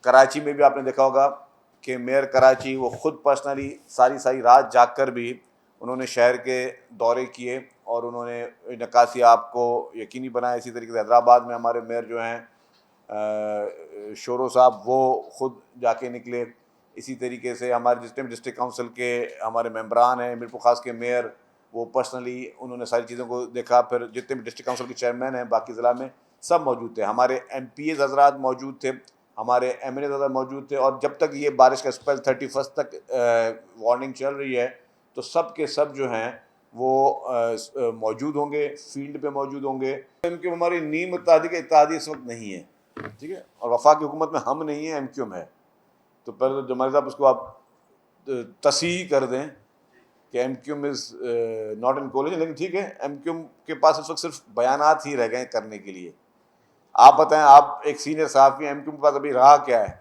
کراچی میں بھی آپ نے دیکھا ہوگا کہ میئر کراچی وہ خود پرسنلی ساری رات جاگ کر بھی انہوں نے شہر کے دورے کیے اور انہوں نے نکاسی آپ کو یقینی بنایا. اسی طریقے سے حیدرآباد میں ہمارے میئر جو ہیں شورو صاحب وہ خود جا کے نکلے. اسی طریقے سے ہمارے جتنے بھی ڈسٹرکٹ کونسل کے ہمارے ممبران ہیں, میرپور خاص کے میئر, وہ پرسنلی انہوں نے ساری چیزوں کو دیکھا. پھر جتنے بھی ڈسٹرکٹ کونسل کے چیئرمین ہیں باقی ضلع میں سب موجود تھے, ہمارے ایم پی ایز حضرات موجود تھے, ہمارے ایم ایل اے حضرات موجود تھے. اور جب تک یہ بارش کا اسپیل 31 تک وارننگ چل رہی ہے تو سب کے سب جو ہیں وہ موجود ہوں گے, فیلڈ پہ موجود ہوں گے. کیونکہ ہماری نیم متحدی کا اتحادی اس وقت نہیں ہے, ٹھیک ہے, اور وفاقی حکومت میں ہم نہیں ہیں, ایم کیو ایم ہے. تو پہلے تو جمال صاحب اس کو آپ تصحیح کر دیں کہ M Q M is not in coalition, لیکن ٹھیک ہے, ایم کیو ایم کے پاس اس وقت صرف بیانات ہی رہ گئے کرنے کے لیے. آپ بتائیں, آپ ایک سینئر صحافی, ایم کیو ایم کے پاس ابھی رہا کیا ہے؟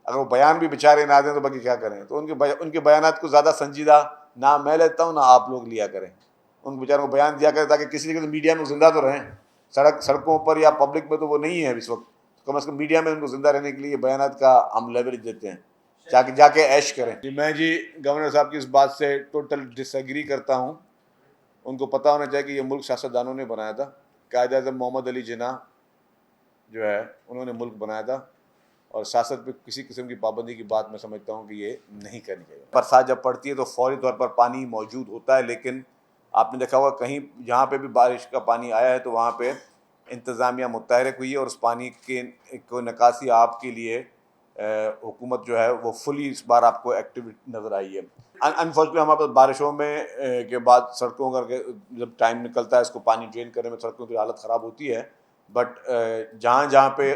اگر وہ بیان بھی بیچارے نہ دیں تو باقی کیا کریں؟ تو ان کے بیانات کو زیادہ سنجیدہ نہ میں لیتا ہوں نہ آپ لوگ لیا کریں. ان بیچاروں کو بیان دیا کریں تاکہ کسی طریقے سے میڈیا میں زندہ تو رہیں. سڑکوں پر یا پبلک میں تو وہ نہیں ہے اس وقت, کم از کم میڈیا میں ان کو زندہ رہنے کے لیے بیانات کا ہم لیوریج دیتے ہیں, جا کے عیش کریں. میں گورنر صاحب کی اس بات سے ٹوٹل ڈس ایگری کرتا ہوں. ان کو پتہ ہونا چاہیے کہ یہ ملک سیاستدانوں نے بنایا تھا. قائد اعظم محمد علی جناح جو ہے انہوں نے ملک بنایا تھا, اور سیاست پہ کسی قسم کی پابندی کی بات میں سمجھتا ہوں کہ یہ نہیں کرنی چاہیے. برسات جب پڑتی ہے تو فوری طور پر پانی موجود ہوتا ہے, لیکن آپ نے دیکھا ہوگا کہیں جہاں پہ بھی بارش کا پانی آیا ہے تو وہاں پہ انتظامیہ متحرک ہوئی ہے, اور اس پانی کے کو نکاسی آپ کے لیے حکومت جو ہے وہ فلی اس بار آپ کو ایکٹیو نظر آئی ہے. انفارچونیٹلی ہمارے پاس بارشوں میں کے بعد سڑکوں کر کے جب ٹائم نکلتا ہے اس کو پانی ڈرین کرنے میں سڑکوں کی حالت خراب ہوتی ہے, بٹ جہاں پہ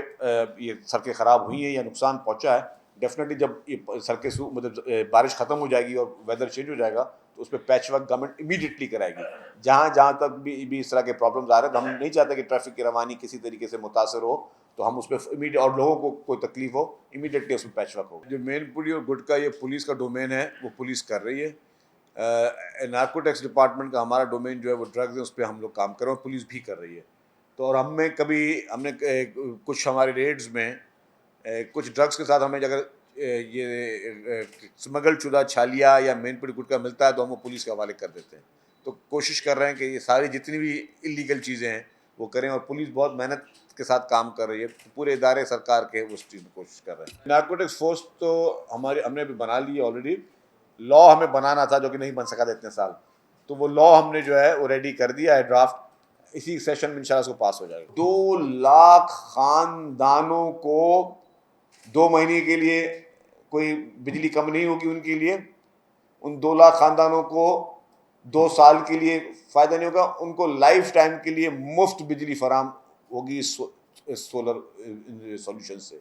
یہ سڑکیں خراب ہوئی ہیں یا نقصان پہنچا ہے, ڈیفینیٹلی جب یہ سڑکیں مطلب بارش ختم ہو جائے گی اور ویدر چینج ہو جائے گا تو اس پہ پیچ ورک گورنمنٹ امیڈیٹلی کرائے گی. جہاں تک بھی اس طرح کے پرابلمز آ رہے ہیں تو ہم نہیں چاہتے کہ ٹریفک کی روانی کسی طریقے سے متاثر ہو, تو ہم اس پہ امیڈیٹ اور لوگوں کو کوئی تکلیف ہو امیڈیٹلی اس میں پیچ ورک ہو. جو مین پوری اور گڈ کا یہ پولیس کا ڈومین ہے وہ پولیس کر رہی ہے. نارکوٹکس ڈپارٹمنٹ کا ہمارا ڈومین جو ہے وہ ڈرگز ہے, اس پہ ہم لوگ کام کر رہے ہیں اور پولیس بھی کر رہی ہے. تو اور ہم نے کچھ ہمارے ریڈز میں کچھ ڈرگز کے ساتھ ہمیں اگر یہ سمگل شدہ چھالیا یا مین پوری گٹکا ملتا ہے تو ہم وہ پولیس کے حوالے کر دیتے ہیں. تو کوشش کر رہے ہیں کہ یہ ساری جتنی بھی انلیگل چیزیں ہیں وہ کریں, اور پولیس بہت محنت کے ساتھ کام کر رہی ہے. پورے ادارے سرکار کے اس چیز میں کوشش کر رہے ہیں. نارکوٹکس فورس تو ہم نے بھی بنا لی ہے آلریڈی. لا ہمیں بنانا تھا جو کہ نہیں بن سکا تھا اتنے سال, تو وہ لا ہم نے جو ہے وہ ریڈی کر دیا ہے ڈرافٹ. اسی سیشن میں انشاءاللہ اس کو پاس ہو جائے گا. 2 لاکھ خاندانوں کو 2 مہینے کے لیے کوئی بجلی کم نہیں ہوگی ان کے لیے. ان 2 لاکھ خاندانوں کو 2 سال کے لیے فائدہ نہیں ہوگا. ان کو لائف ٹائم کے لیے مفت بجلی فراہم ہوگی اس سولر سولوشن سے.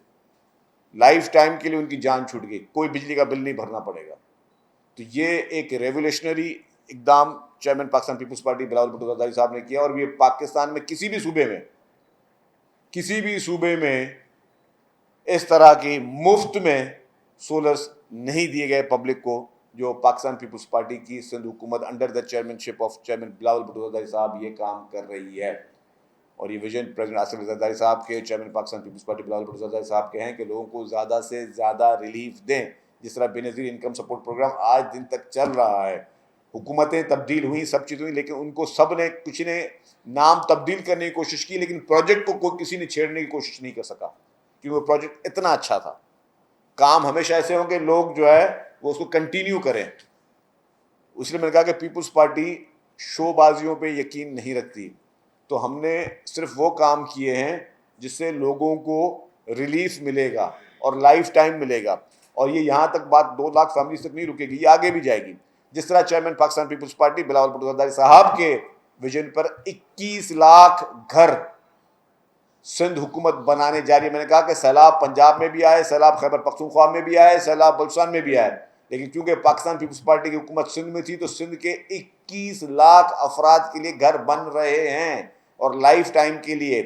لائف ٹائم کے لیے ان کی جان چھوٹ گئی, کوئی بجلی کا بل نہیں بھرنا پڑے گا. تو یہ ایک ریولیشنری اقدام chairman Pakistan Peoples Party Bilawal Bhutto Zardari صاحب نے کیا, اور یہ پاکستان میں کسی بھی صوبے میں اس طرح کی مفت میں سولرز نہیں دیے گئے پبلک کو جو پاکستان پیپلز پارٹی کی سندھ حکومت under the chairmanship of chairman Bilawal Bhutto Zardari صاحب یہ کام کر رہی ہے. اور یہ ویژن پریزیڈنٹ آصف علی زرداری صاحب کے, chairman Pakistan Peoples Party Bilawal Bhutto Zardari صاحب کے ہیں کہ لوگوں کو زیادہ سے زیادہ ریلیف دیں. جس طرح بے نظیر انکم سپورٹ پروگرام آج دن تک چل رہا ہے. حکومتیں تبدیل ہوئیں, سب چیزیں ہوئیں, لیکن ان کو سب نے کچھ نے نام تبدیل کرنے کی کوشش کی, لیکن پروجیکٹ کو کوئی کسی نے چھیڑنے کی کوشش نہیں کر سکا, کیونکہ وہ پروجیکٹ اتنا اچھا تھا. کام ہمیشہ ایسے ہوں کہ لوگ جو ہے وہ اس کو کنٹینیو کریں. اس لیے میں نے کہا کہ پیپلز پارٹی شو بازیوں پہ یقین نہیں رکھتی, تو ہم نے صرف وہ کام کیے ہیں جس سے لوگوں کو ریلیف ملے گا اور لائف ٹائم ملے گا. اور یہ یہاں تک بات 2 لاکھ فیملیز تک نہیں رکے گی, یہ آگے بھی جائے گی. جس طرح chairman Pakistan Peoples Party Bilawal Bhutto Zardari صاحب کے ویژن پر 21 لاکھ گھر سندھ حکومت بنانے جا رہی ہے. میں نے کہا کہ سیلاب پنجاب میں بھی آئے, سیلاب خیبر پختونخوا میں بھی آئے, سیلاب بلوچستان میں بھی آئے, لیکن کیونکہ پاکستان پیپلز پارٹی کی حکومت سندھ میں تھی تو سندھ کے 21 لاکھ افراد کے لیے گھر بن رہے ہیں, اور لائف ٹائم کے لیے.